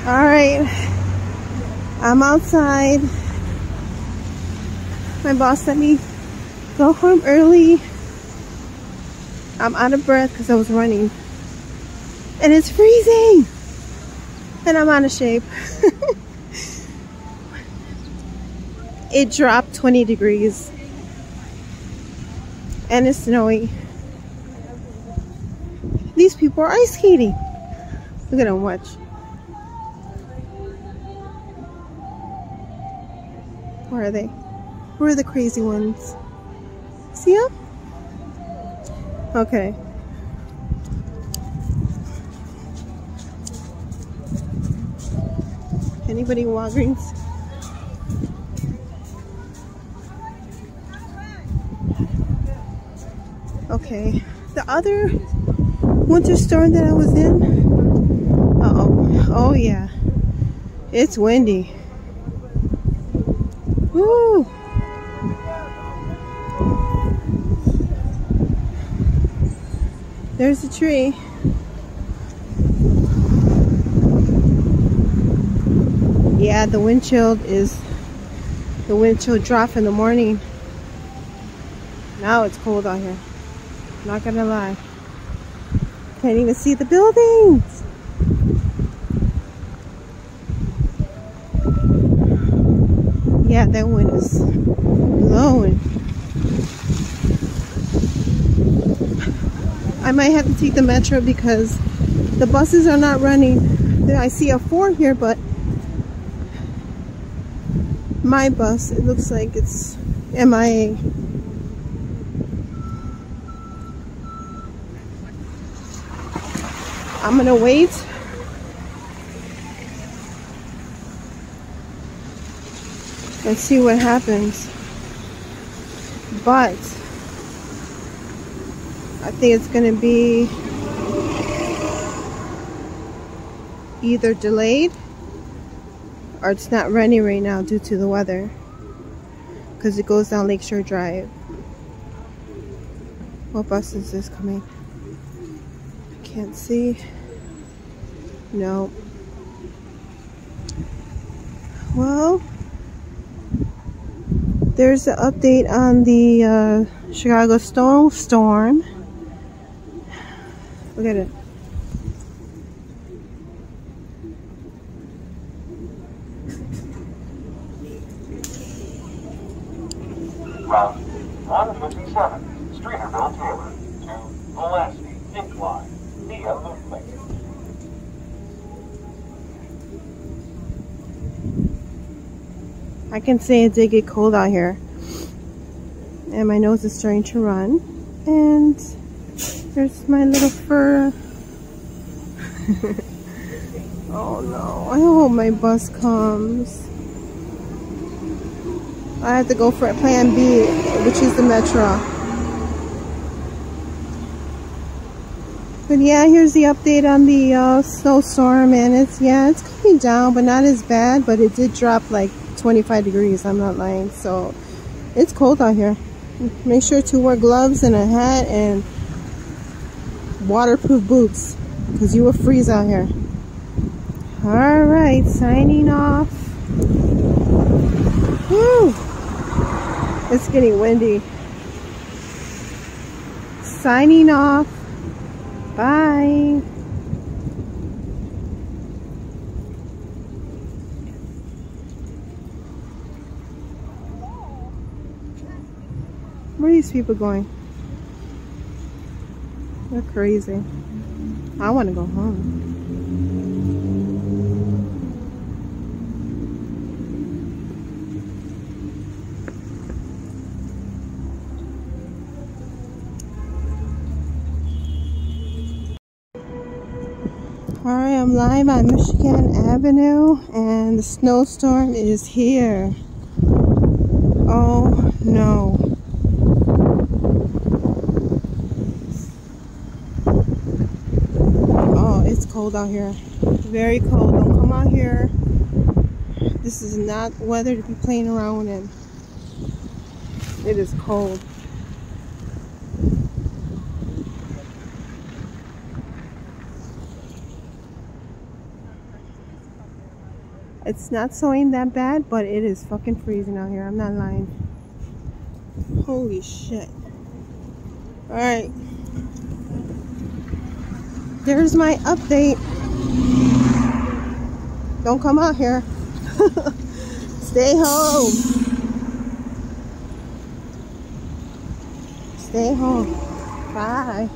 All right, I'm outside. My boss let me go home early. I'm out of breath because I was running. And it's freezing. And I'm out of shape. It dropped 20 degrees. And it's snowy. These people are ice skating. Look at them, watch. Where are they? Where are the crazy ones? See them? Okay. Anybody Walgreens? Okay. The other winter storm that I was in. Oh yeah. It's windy. Woo! There's a tree. Yeah, the wind chill dropped in the morning. Now it's cold out here. Not gonna lie. Can't even see the buildings. Yeah, that wind is blowing. I might have to take the metro because the buses are not running. I see a 4 here, but my bus, it looks like it's MIA. I'm gonna wait. Let's see what happens. But I think it's gonna be either delayed or it's not running right now due to the weather because it goes down Lakeshore Drive. What bus is this coming? I can't see. No. Well, there's an update on the Chicago snowstorm. Look at it. Route 157, Streeterville Taylor to Pulaski Incline via Loop Link. I can say it did get cold out here. And my nose is starting to run. And there's my little fur. Oh no, I hope my bus comes. I have to go for plan B, which is the metro. But yeah, here's the update on the snowstorm, and it's coming down, but not as bad, but it did drop like 25 degrees, I'm not lying. So it's cold out here. Make sure to wear gloves and a hat and waterproof boots because you will freeze out here. All right, signing off. Woo! It's getting windy. Signing off. Bye. Where are these people going? They're crazy. I want to go home. Alright, I'm live on Michigan Avenue and the snowstorm is here. Oh no. Oh, it's cold out here. Very cold. Don't come out here. This is not weather to be playing around in. It is cold. It's not snowing that bad, but it is fucking freezing out here. I'm not lying. Holy shit. Alright. There's my update. Don't come out here. Stay home. Stay home. Bye.